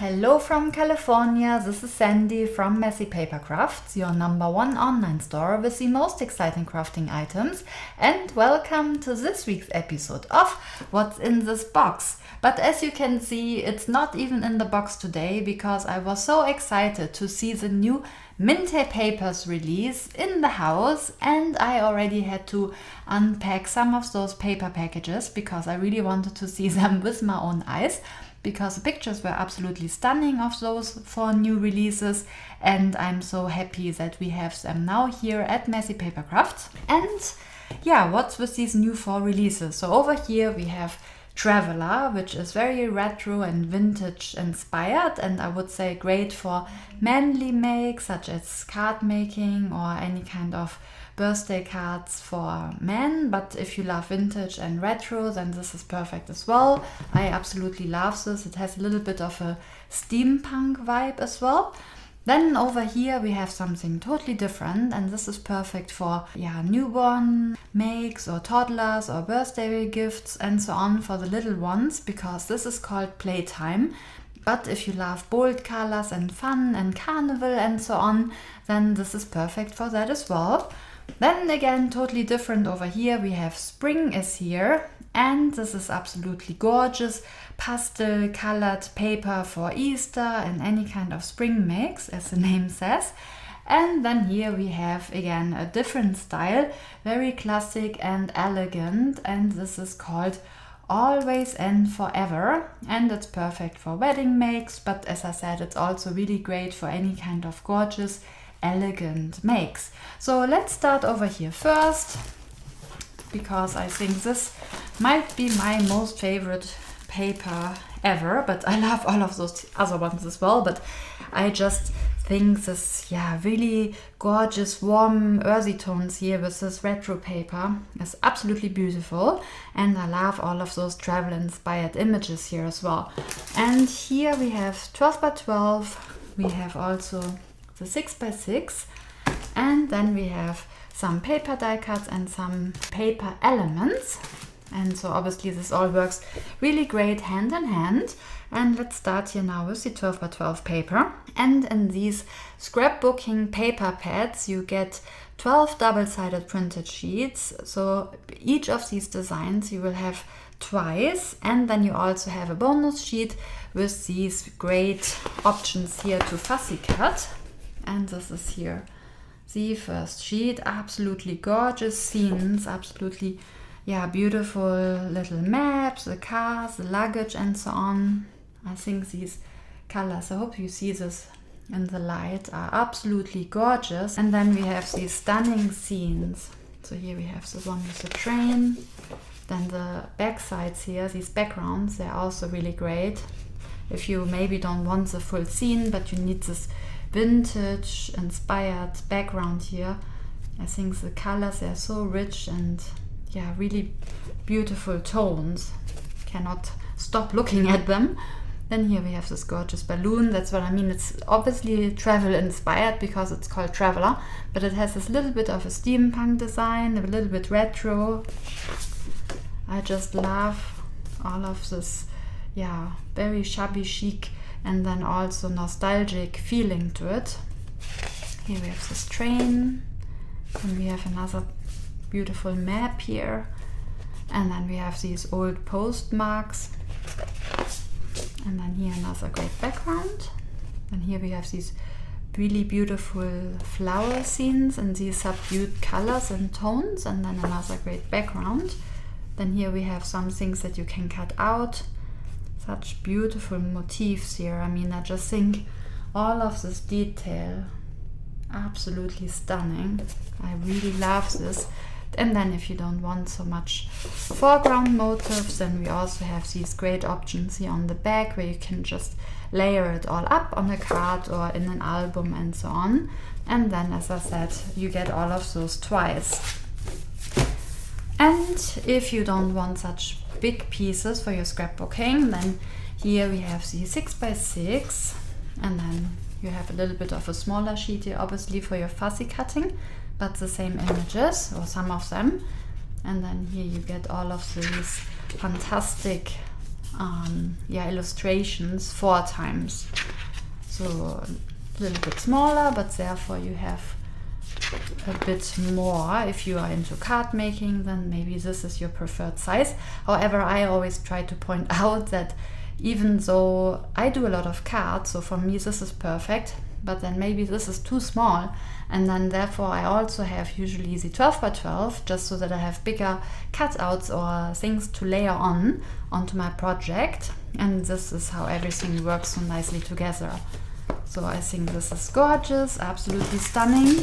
Hello from California, this is Sandy from Messy Paper Crafts, your #1 online store with the most exciting crafting items, and welcome to this week's episode of What's in This Box. But as you can see, it's not even in the box today because I was so excited to see the new Mintay Papers release in the house, and I already had to unpack some of those paper packages because I really wanted to see them with my own eyes, because the pictures were absolutely stunning of those 4 new releases, and I'm so happy that we have them now here at Messy Paper Crafts. And yeah, what's with these new 4 releases? So over here we have Traveler, which is very retro and vintage inspired, and I would say great for manly makes such as card making or any kind of birthday cards for men. But if you love vintage and retro, then this is perfect as well. I absolutely love this. It has a little bit of a steampunk vibe as well. Then over here we have something totally different, and this is perfect for newborn makes or toddlers or birthday gifts and so on for the little ones, because this is called Playtime. But if you love bold colors and fun and carnival and so on, then this is perfect for that as well. Then again, totally different over here, we have Spring is here, and this is absolutely gorgeous pastel colored paper for Easter and any kind of spring makes, as the name says. And then here we have again a different style, very classic and elegant, and this is called Always and Forever, and it's perfect for wedding makes, but as I said, it's also really great for any kind of gorgeous elegant makes. So let's start over here first, because I think this might be my most favorite paper ever, but I love all of those other ones as well. But I just think this really gorgeous warm earthy tones here with this retro paper is absolutely beautiful, and I love all of those travel inspired images here as well. And here we have 12 by 12, we have also the 6 by 6, and then we have some paper die cuts and some paper elements. And so obviously this all works really great hand in hand. And let's start here now with the 12 by 12 paper. And in these scrapbooking paper pads you get 12 double-sided printed sheets. So each of these designs you will have twice, and then you also have a bonus sheet with these great options here to fussy cut. And this is here the first sheet, absolutely gorgeous scenes, absolutely beautiful little maps, the cars, the luggage and so on. I think these colors, I hope you see this in the light, are absolutely gorgeous. And then we have these stunning scenes. So here we have the one with the train. Then the back sides here, these backgrounds, they're also really great. If you maybe don't want the full scene, but you need this vintage inspired background here, I think the colors are so rich and really beautiful tones. Cannot stop looking at them. Then here we have this gorgeous balloon. That's what I mean. It's obviously travel inspired because it's called Traveler, but it has this little bit of a steampunk design, a little bit retro. I just love all of this, very shabby chic and then also nostalgic feeling to it. Here we have this train, and we have another beautiful map here, and then we have these old postmarks, and then here another great background. And here we have these really beautiful flower scenes and these subdued colors and tones, and then another great background. Then here we have some things that you can cut out, such beautiful motifs here. I mean, I just think all of this detail, absolutely stunning. I really love this. And then if you don't want so much foreground motifs, then we also have these great options here on the back where you can just layer it all up on a card or in an album and so on. And then, as I said, you get all of those twice. And if you don't want such big pieces for your scrapbooking, then here we have the 6 by 6, and then you have a little bit of a smaller sheet here obviously for your fussy cutting, but the same images, or some of them. And then here you get all of these fantastic illustrations 4 times. So a little bit smaller, but therefore you have a bit more. If you are into card making, then maybe this is your preferred size. However, I always try to point out that even though I do a lot of cards, so for me this is perfect, but then maybe this is too small, and then therefore I also have usually the 12 by 12, just so that I have bigger cutouts or things to layer onto my project, and this is how everything works so nicely together. So I think this is gorgeous, absolutely stunning.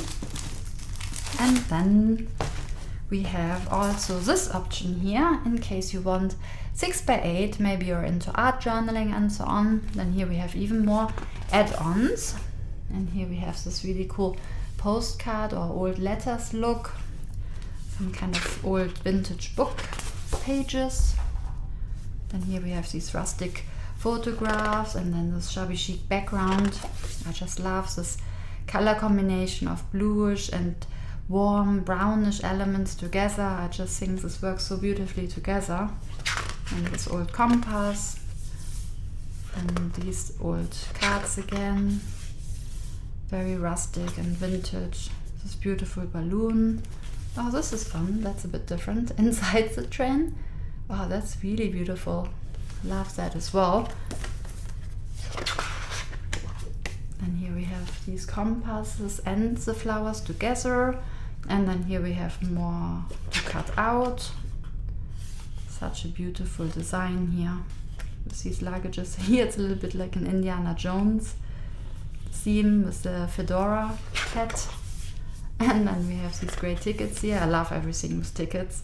And then we have also this option here, in case you want 6 by 8, maybe you're into art journaling and so on. Then here we have even more add-ons. And here we have this really cool postcard or old letters look. Some kind of old vintage book pages. Then here we have these rustic photographs and then this shabby chic background. I just love this color combination of bluish and warm brownish elements together. I just think this works so beautifully together. And this old compass, and these old cards again, very rustic and vintage. This beautiful balloon. Oh, this is fun. That's a bit different. Inside the train. Oh, that's really beautiful. Love that as well. And here we have these compasses and the flowers together. And then here we have more to cut out. Such a beautiful design here with these luggages. Here it's a little bit like an Indiana Jones theme with the fedora hat. And then we have these great tickets here. I love everything with tickets.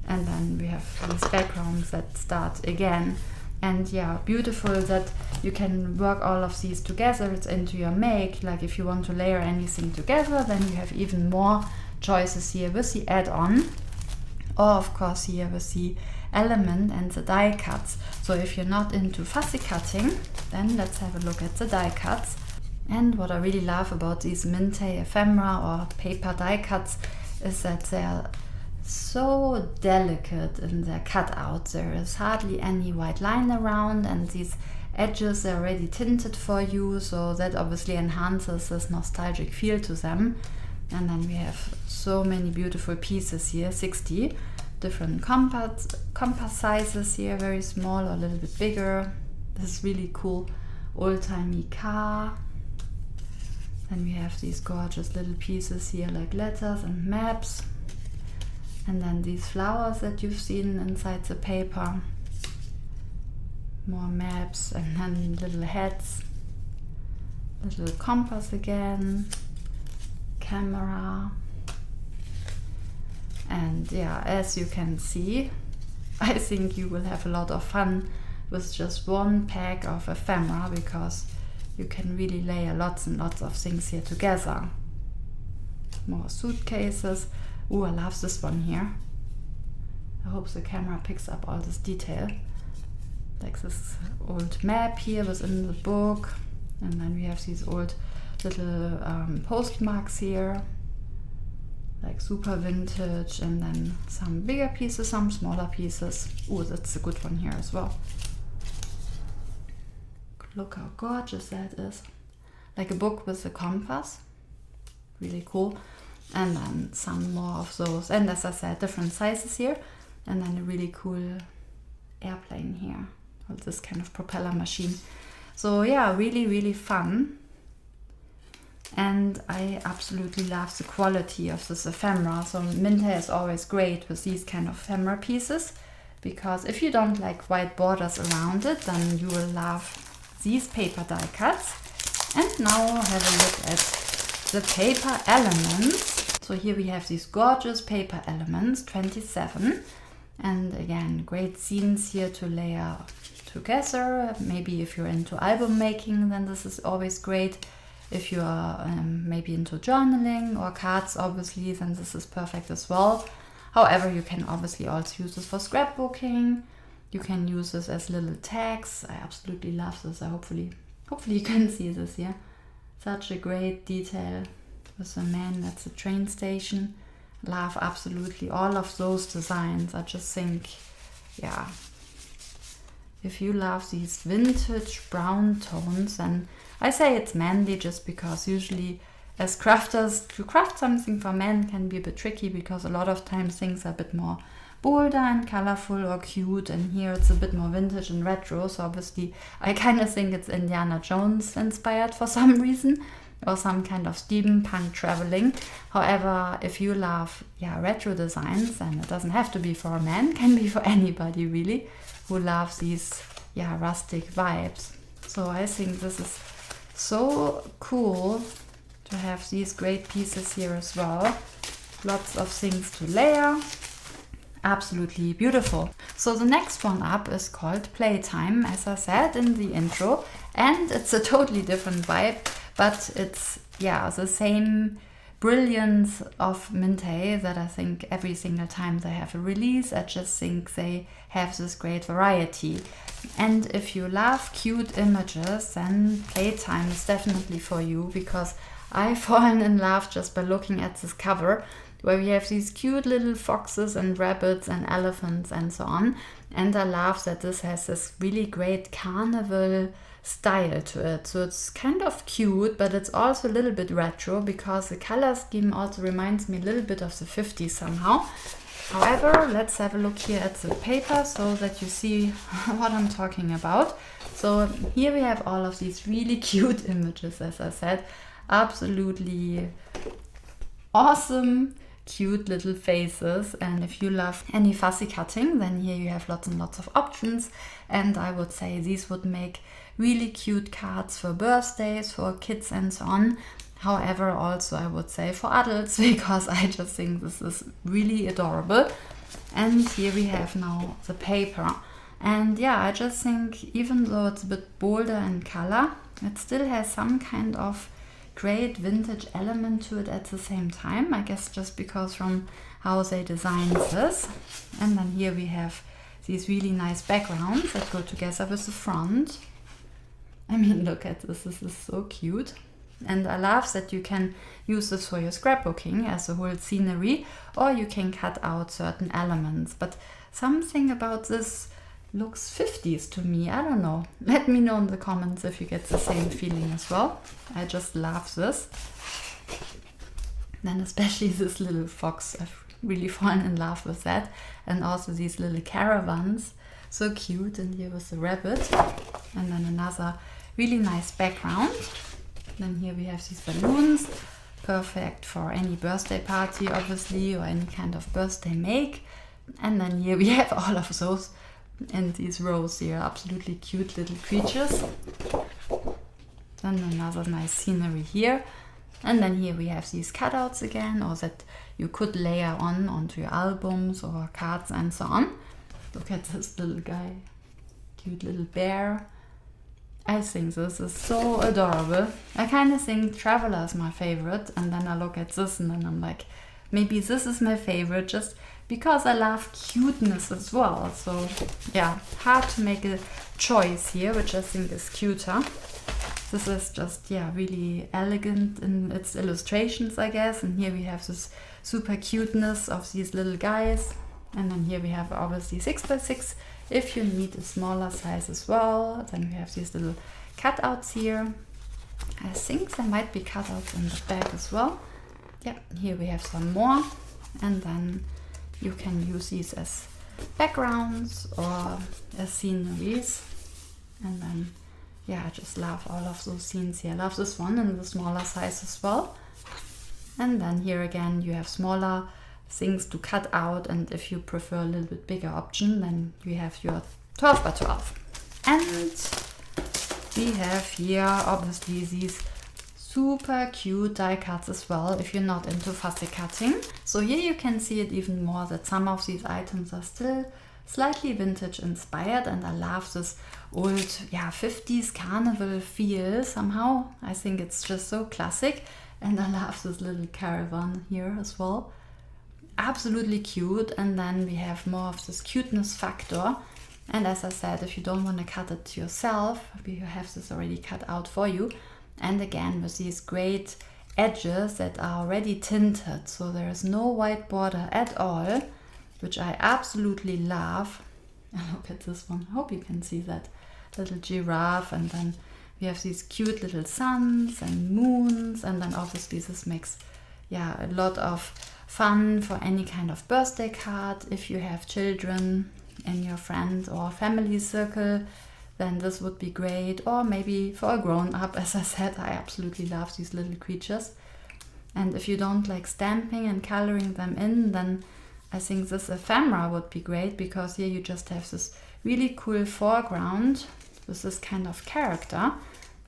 And then we have these backgrounds that start again. And yeah, beautiful that you can work all of these together. It's into your make. Like if you want to layer anything together, then you have even more choices here with the add-on. Or of course here with the element and the die cuts. So if you're not into fussy cutting, then let's have a look at the die cuts. And what I really love about these Mintay ephemera or paper die cuts is that they're so delicate in their cutout. There is hardly any white line around, and these edges are already tinted for you, so that obviously enhances this nostalgic feel to them. And then we have so many beautiful pieces here, 60 different compass sizes here, very small or a little bit bigger. This is really cool old-timey car. Then we have these gorgeous little pieces here like letters and maps. And then these flowers that you've seen inside the paper. More maps and then little heads. Little compass again. Camera. And yeah, as you can see, I think you will have a lot of fun with just one pack of ephemera, because you can really layer lots and lots of things here together. More suitcases. Ooh, I love this one here. I hope the camera picks up all this detail. Like this old map here within the book. And then we have these old little postmarks here. Like super vintage, and then some bigger pieces, some smaller pieces. Ooh, that's a good one here as well. Look how gorgeous that is. Like a book with a compass. Really cool. And then some more of those. And as I said, different sizes here. And then a really cool airplane here. Or this kind of propeller machine. So yeah, really, really fun. And I absolutely love the quality of this ephemera. So Mintay is always great with these kind of ephemera pieces, because if you don't like white borders around it, then you will love these paper die cuts. And now have a look at the paper elements. So here we have these gorgeous paper elements, 27. And again, great scenes here to layer together. Maybe if you're into album making, then this is always great. If you are maybe into journaling or cards, obviously, then this is perfect as well. However, you can obviously also use this for scrapbooking. You can use this as little tags. I absolutely love this. Hopefully you can see this here. Such a great detail with the man at the train station. Love absolutely all of those designs. I just think, yeah, if you love these vintage brown tones, and I say it's manly just because usually as crafters, to craft something for men can be a bit tricky because a lot of times things are a bit more bolder and colorful or cute, and here it's a bit more vintage and retro. So obviously I kind of think it's Indiana Jones inspired for some reason, or some kind of steampunk traveling. However, if you love retro designs, and it doesn't have to be for a man, can be for anybody really who loves these rustic vibes. So I think this is so cool to have these great pieces here as well. Lots of things to layer. Absolutely beautiful. So the next one up is called Playtime, as I said in the intro, and it's a totally different vibe, but it's the same brilliance of Mintay that I think every single time they have a release, I just think they have this great variety. And if you love cute images, then Playtime is definitely for you, because I've fallen in love just by looking at this cover, where we have these cute little foxes and rabbits and elephants and so on. And I love that this has this really great carnival style to it. So it's kind of cute, but it's also a little bit retro, because the color scheme also reminds me a little bit of the 50s somehow. However, let's have a look here at the paper so that you see what I'm talking about. So here we have all of these really cute images, as I said. Absolutely awesome, cute little faces. And if you love any fussy cutting, then here you have lots and lots of options. And I would say these would make really cute cards for birthdays, for kids and so on. However, also I would say for adults, because I just think this is really adorable. And here we have now the paper. And I just think even though it's a bit bolder in color, it still has some kind of great vintage element to it at the same time. I guess just because from how they designed this. And then here we have these really nice backgrounds that go together with the front. I mean, look at this is so cute. And I love that you can use this for your scrapbooking as a whole scenery, or you can cut out certain elements. But something about this looks 50s to me. I don't know. Let me know in the comments if you get the same feeling as well. I just love this. Then especially this little fox. I've really fallen in love with that. And also these little caravans. So cute. And here was the rabbit. And then another really nice background. Then here we have these balloons. Perfect for any birthday party, obviously, or any kind of birthday make. And then here we have all of those. And these rows here, absolutely cute little creatures. Then another nice scenery here. And then here we have these cutouts again, or that you could layer onto your albums or cards and so on. Look at this little guy, cute little bear. I think this is so adorable. I kind of think Traveler is my favorite, and then I look at this and then I'm like, maybe this is my favorite just because I love cuteness as well. So hard to make a choice here, which I think is cuter. This is just really elegant in its illustrations, I guess. And here we have this super cuteness of these little guys. And then here we have obviously 6x6 if you need a smaller size as well. Then we have these little cutouts here. I think there might be cutouts in the back as well. Here we have some more. And then you can use these as backgrounds or as sceneries. And then I just love all of those scenes here. I love this one in the smaller size as well. And then here again you have smaller things to cut out, and if you prefer a little bit bigger option, then you have your 12x12. And we have here obviously these super cute die cuts as well if you're not into fussy cutting. So here you can see it even more that some of these items are still slightly vintage inspired, and I love this old 50s carnival feel somehow. I think it's just so classic, and I love this little caravan here as well. Absolutely cute. And then we have more of this cuteness factor, and as I said, if you don't want to cut it yourself, you have this already cut out for you. And again with these great edges that are already tinted, so there is no white border at all, which I absolutely love. Look at this one. I hope you can see that little giraffe, and then we have these cute little suns and moons, and then obviously this makes a lot of fun for any kind of birthday card. If you have children in your friend or family circle, then this would be great. Or maybe for a grown-up, as I said, I absolutely love these little creatures. And if you don't like stamping and coloring them in, then I think this ephemera would be great, because here you just have this really cool foreground with this kind of character,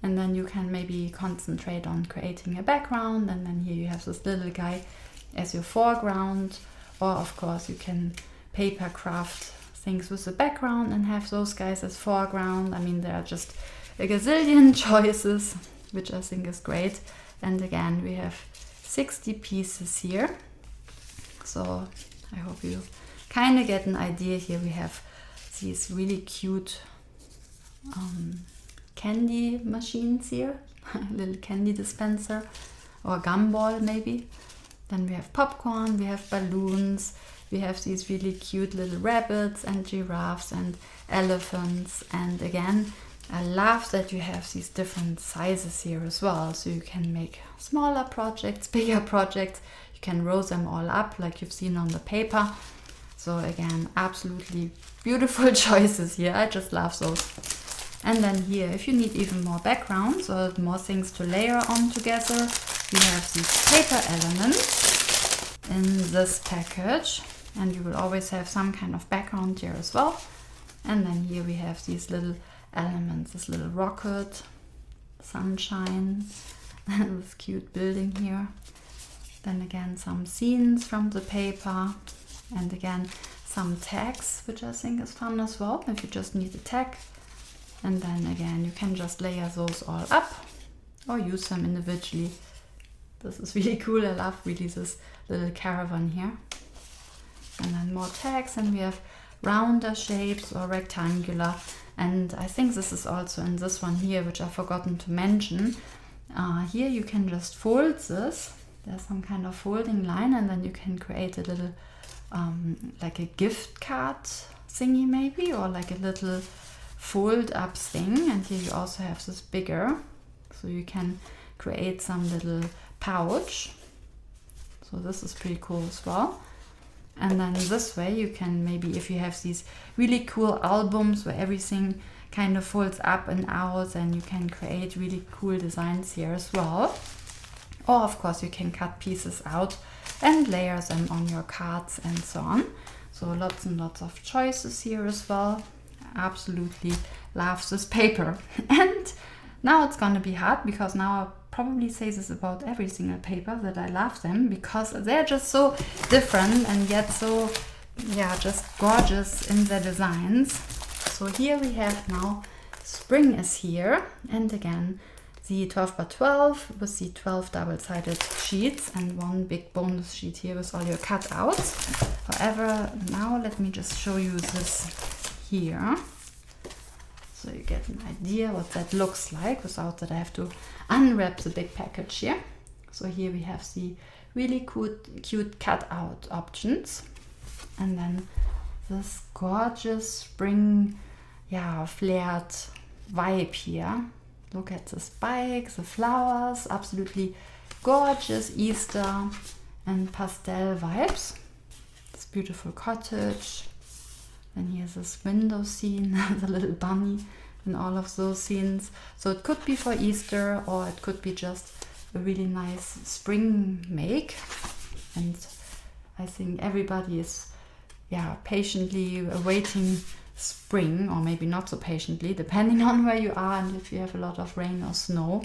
and then you can maybe concentrate on creating a background, and then here you have this little guy as your foreground. Or of course you can paper craft things with the background and have those guys as foreground. I mean, there are just a gazillion choices, which I think is great. And again, we have 60 pieces here, so I hope you kind of get an idea. Here we have these really cute candy machines here, a little candy dispenser or gumball maybe. Then we have popcorn, we have balloons, we have these really cute little rabbits and giraffes and elephants. And again, I love that you have these different sizes here as well, so you can make smaller projects, bigger projects. You can roll them all up like you've seen on the paper. So again, absolutely beautiful choices here. I just love those. And then here, if you need even more backgrounds or more things to layer on together, we have these paper elements in this package, and you will always have some kind of background here as well. And then here we have these little elements, this little rocket, sunshine, this cute building here. Then again, some scenes from the paper, and again, some tags, which I think is fun as well, if you just need a tag. And then again, you can just layer those all up or use them individually. This is really cool. I love really this little caravan here. And then more tags, and we have rounder shapes or rectangular. And I think this is also in this one here, which I've forgotten to mention. Here you can just fold this. There's some kind of folding line, and then you can create a little like a gift card thingy maybe, or like a little fold up thing. And here you also have this bigger, so you can create some little pouch. So this is pretty cool as well. And then this way you can maybe, if you have these really cool albums where everything kind of folds up and out, and you can create really cool designs here as well. Or of course you can cut pieces out and layer them on your cards and so on. So lots and lots of choices here as well. Absolutely love this paper. And now it's gonna be hard, because now I'll probably say this about every single paper, that I love them because they're just so different and yet so just gorgeous in their designs. So here we have now spring is here, and again the 12 by 12 with the 12 double-sided sheets and one big bonus sheet here with all your cutouts. However, now let me just show you this here, so you get an idea what that looks like without that I have to unwrap the big package here. So here we have the really cute cutout options, and then this gorgeous spring flared vibe here. Look at the spikes, the flowers, absolutely gorgeous Easter and pastel vibes. This beautiful cottage. And here's this window scene, the little bunny and all of those scenes. So it could be for Easter, or it could be just a really nice spring make. And I think everybody is patiently awaiting spring, or maybe not so patiently, depending on where you are and if you have a lot of rain or snow,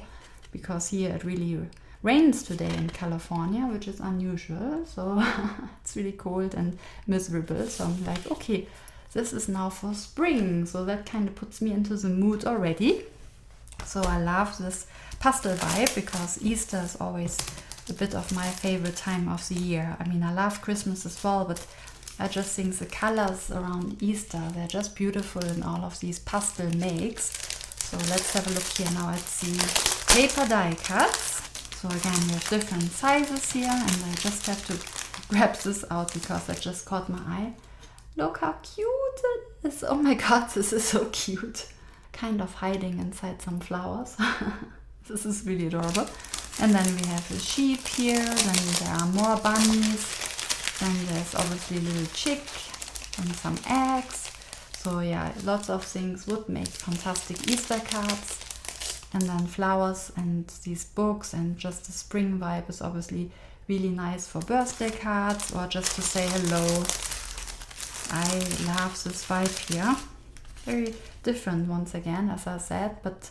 because here it really rains today in California, which is unusual. So it's really cold and miserable. So I'm like, okay, this is now for spring. So that kind of puts me into the mood already. So I love this pastel vibe, because Easter is always a bit of my favorite time of the year. I mean, I love Christmas as well, but I just think the colors around Easter, they're just beautiful in all of these pastel makes. So let's have a look here now at the paper die cuts. So again, we have different sizes here, and I just have to grab this out because that just caught my eye. Look how cute it is. Oh my god, this is so cute. Kind of hiding inside some flowers. This is really adorable. And then we have a sheep here, then there are more bunnies, then there's obviously a little chick and some eggs. So yeah, lots of things would make fantastic Easter cards. And then flowers and these books, and just the spring vibe is obviously really nice for birthday cards or just to say hello. I love this vibe here. Very different once again, as I said, but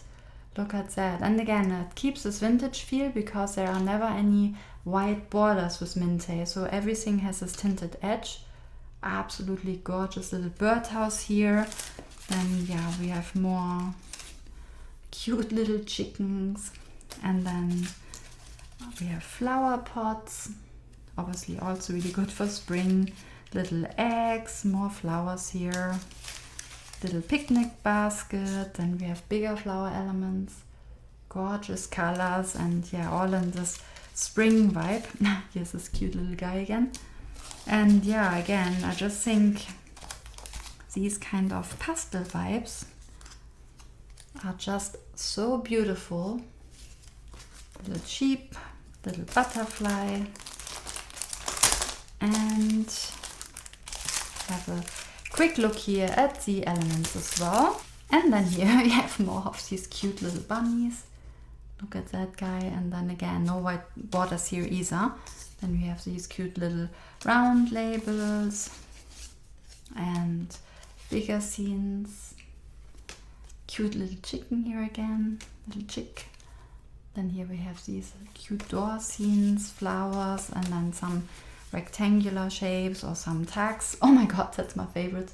look at that. And again, it keeps this vintage feel because there are never any white borders with Mintay. So everything has this tinted edge. Absolutely gorgeous little birdhouse here. Then yeah, we have more cute little chickens. And then we have flower pots. Obviously also really good for spring. Little eggs, more flowers here. Little picnic basket, then we have bigger flower elements, gorgeous colors, and yeah, all in this spring vibe. Here's this cute little guy again. And yeah, again, I just think these kind of pastel vibes are just so beautiful. Little sheep, little butterfly, and have a quick look here at the elements as well. And then here we have more of these cute little bunnies. Look at that guy. And then again, no white borders here either. Then we have these cute little round labels and bigger scenes. Cute little chicken here again, little chick. Then here we have these cute door scenes, flowers, and then some rectangular shapes or some tags. Oh my god, that's my favorite.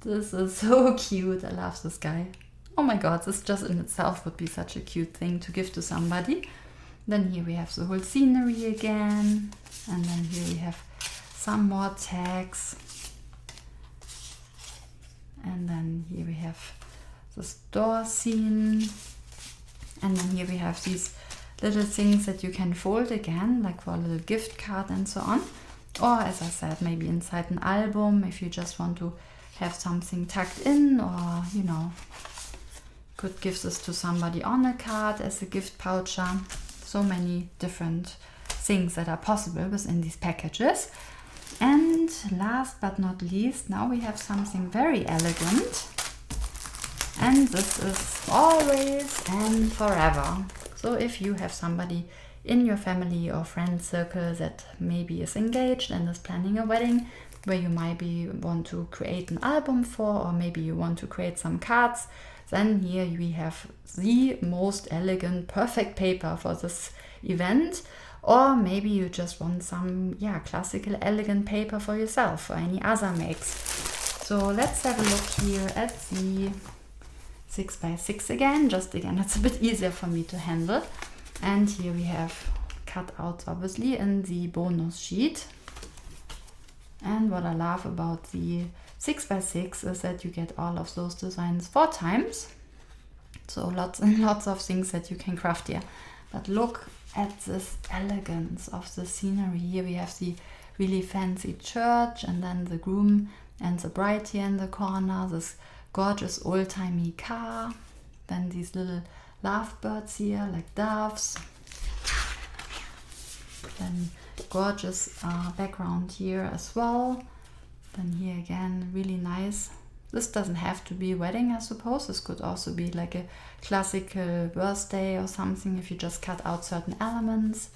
This is so cute. I love this guy. Oh my god, this just in itself would be such a cute thing to give to somebody. Then here we have the whole scenery again. And then here we have some more tags. And then here we have this door scene. And then here we have these little things that you can fold again, like for a little gift card and so on. Or as I said, maybe inside an album if you just want to have something tucked in, or you know, could give this to somebody on a card as a gift poucher. So many different things that are possible within these packages. And last but not least, now we have something very elegant. And this is always and forever. So if you have somebody in your family or friend circle that maybe is engaged and is planning a wedding, where you might want to create an album for, or maybe you want to create some cards, then here we have the most elegant, perfect paper for this event. Or maybe you just want some classical elegant paper for yourself or any other makes. So let's have a look here at the 6x6 again. Just again, it's a bit easier for me to handle. And here we have cutouts obviously in the bonus sheet. And what I love about the 6x6 is that you get all of those designs 4 times. So lots and lots of things that you can craft here. But look at this elegance of the scenery. Here we have the really fancy church, and then the groom and the bride here in the corner, this gorgeous old-timey car, then these little lovebirds here like doves, then gorgeous background here as well. Then here again, really nice. This doesn't have to be a wedding, I suppose. This could also be like a classical birthday or something if you just cut out certain elements.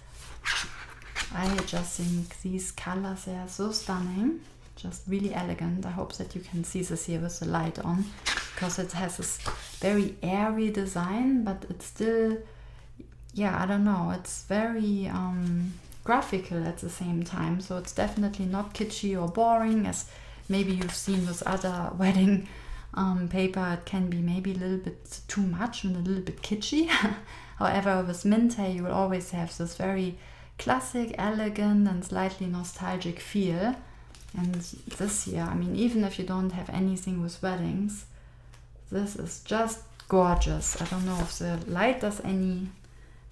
I just think these colors, they are so stunning, just really elegant. I hope that you can see this here with the light on, because it has this very airy design, but it's still, I don't know, it's very graphical at the same time. So it's definitely not kitschy or boring, as maybe you've seen with other wedding paper. It can be maybe a little bit too much and a little bit kitschy. However, with Mintay you will always have this very classic, elegant and slightly nostalgic feel. And this here, I mean, even if you don't have anything with weddings, this is just gorgeous. I don't know if the light does any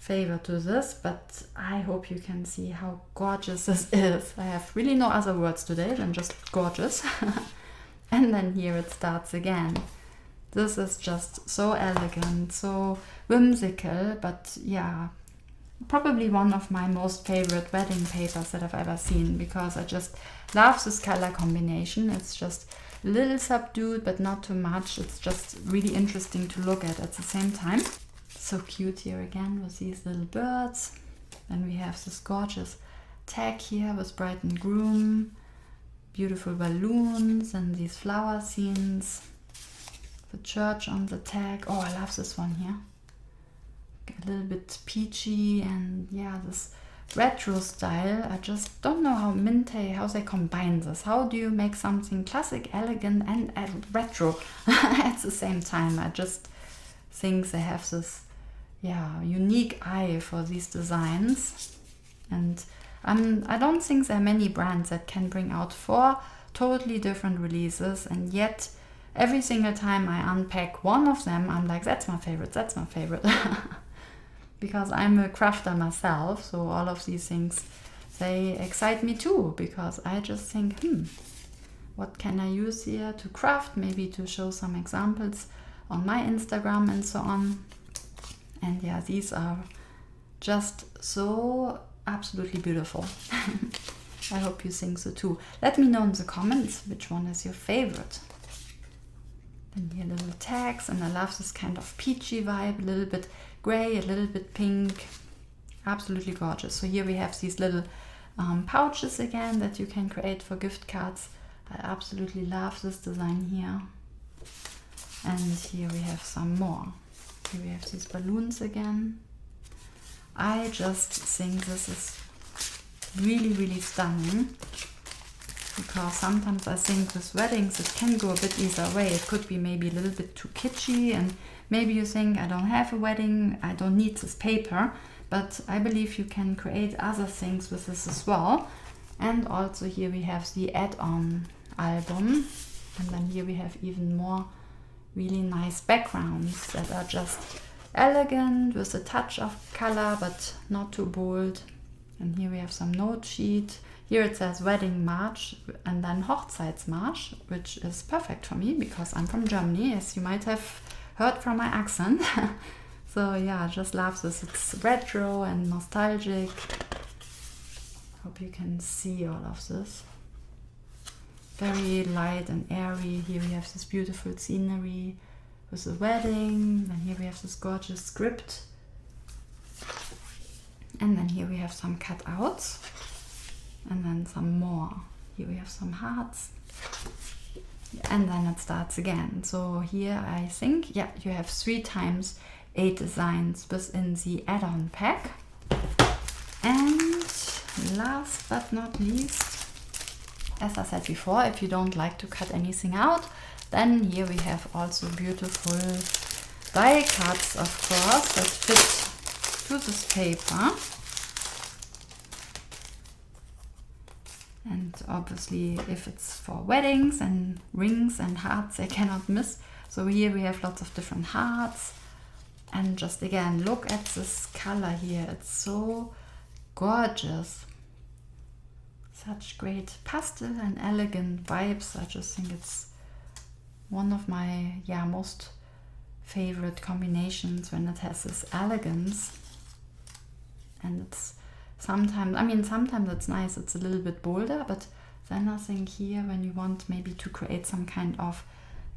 favor to this, but I hope you can see how gorgeous this is. I have really no other words today than just gorgeous. And then here it starts again. This is just so elegant, so whimsical, but yeah, probably one of my most favorite wedding papers that I've ever seen, because I just love this color combination. It's just a little subdued, but not too much. It's just really interesting to look at the same time. So cute here again with these little birds. Then we have this gorgeous tag here with bride and groom, beautiful balloons and these flower scenes. The church on the tag. Oh, I love this one here. A little bit peachy, and yeah, this retro style. I just don't know how Mintay, how they combine this. How do you make something classic, elegant and retro at the same time? I just think they have this unique eye for these designs, and I don't think there are many brands that can bring out 4 totally different releases, and yet every single time I unpack one of them, I'm like, that's my favorite, that's my favorite. Because I'm a crafter myself, so all of these things, they excite me too, because I just think, what can I use here to craft, maybe to show some examples on my Instagram and so on. And yeah, these are just so absolutely beautiful. I hope you think so too. Let me know in the comments which one is your favorite. Then here little tags, and I love this kind of peachy vibe, a little bit gray, a little bit pink. Absolutely gorgeous. So here we have these little pouches again that you can create for gift cards. I absolutely love this design here. And here we have some more. Here we have these balloons again. I just think this is really, really stunning, because sometimes I think with weddings it can go a bit either way. It could be maybe a little bit too kitschy, and maybe you think, I don't have a wedding, I don't need this paper, but I believe you can create other things with this as well. And also here we have the add-on album, and then here we have even more really nice backgrounds that are just elegant with a touch of color but not too bold. And here we have some note sheet. Here it says Wedding March and then Hochzeitsmarsch, which is perfect for me because I'm from Germany, as you might have heard from my accent. So yeah, I just love this. It's retro and nostalgic. Hope you can see all of this. Very light and airy. Here we have this beautiful scenery with the wedding. Then here we have this gorgeous script. And then here we have some cutouts. And then some more. Here we have some hearts. And then it starts again. So here I think, yeah, you have 3 times 8 designs within the add-on pack. And last but not least, as I said before, if you don't like to cut anything out, then here we have also beautiful die cuts, of course, that fit to this paper. And obviously, if it's for weddings and rings and hearts, I cannot miss. So here we have lots of different hearts. And just again, look at this color here. It's so gorgeous. Such great pastel and elegant vibes. I just think it's one of my most favorite combinations when it has this elegance. And it's sometimes it's nice, it's a little bit bolder, but then I think here when you want maybe to create some kind of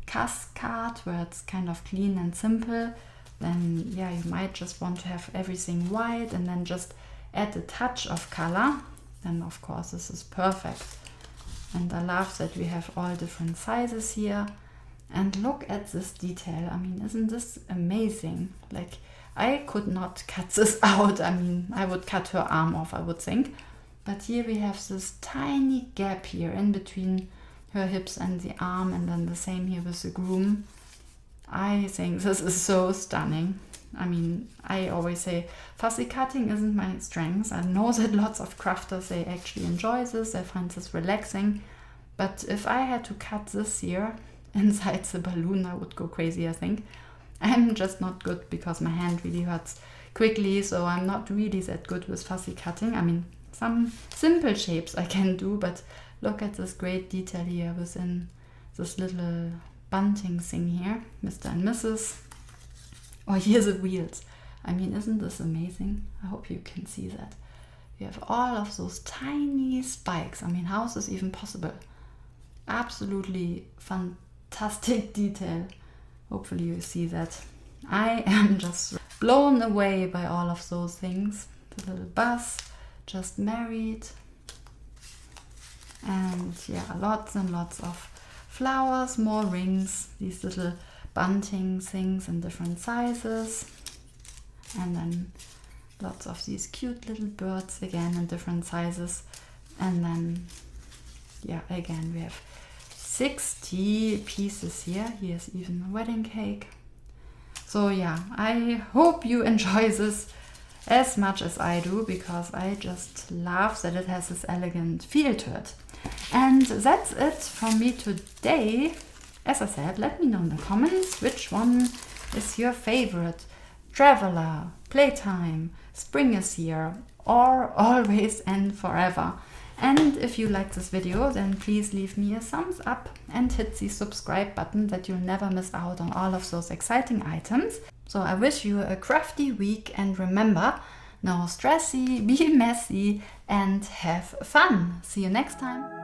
cascade where it's kind of clean and simple, then yeah, you might just want to have everything white and then just add a touch of color. Then of course this is perfect. And I love that we have all different sizes here. And look at this detail. I mean, isn't this amazing? Like, I could not cut this out. I mean, I would cut her arm off, I would think. But here we have this tiny gap here in between her hips and the arm, and then the same here with the groom. I think this is so stunning. I mean, I always say fussy cutting isn't my strength. I know that lots of crafters, they actually enjoy this, they find this relaxing. But if I had to cut this here inside the balloon, I would go crazy, I think. I'm just not good because my hand really hurts quickly, so I'm not really that good with fussy cutting. I mean, some simple shapes I can do, but look at this great detail here within this little bunting thing here, Mr. and Mrs. Oh, here's the wheels. I mean, isn't this amazing? I hope you can see that. You have all of those tiny spikes. I mean, how is this even possible? Absolutely fantastic detail. Hopefully you see that. I am just blown away by all of those things. The little bus, just married. And yeah, lots and lots of flowers, more rings, these little bunting things in different sizes. And then lots of these cute little birds again in different sizes. And then, yeah, again, we have 60 pieces here. Here's even a wedding cake. So yeah, I hope you enjoy this as much as I do, because I just love that it has this elegant feel to it. And that's it from me today. As I said, let me know in the comments which one is your favorite. Traveler, Playtime, Spring is Here, or Always and Forever. And if you like this video, then please leave me a thumbs up and hit the subscribe button that you'll never miss out on all of those exciting items. So I wish you a crafty week, and remember, no stressy, be messy and have fun. See you next time.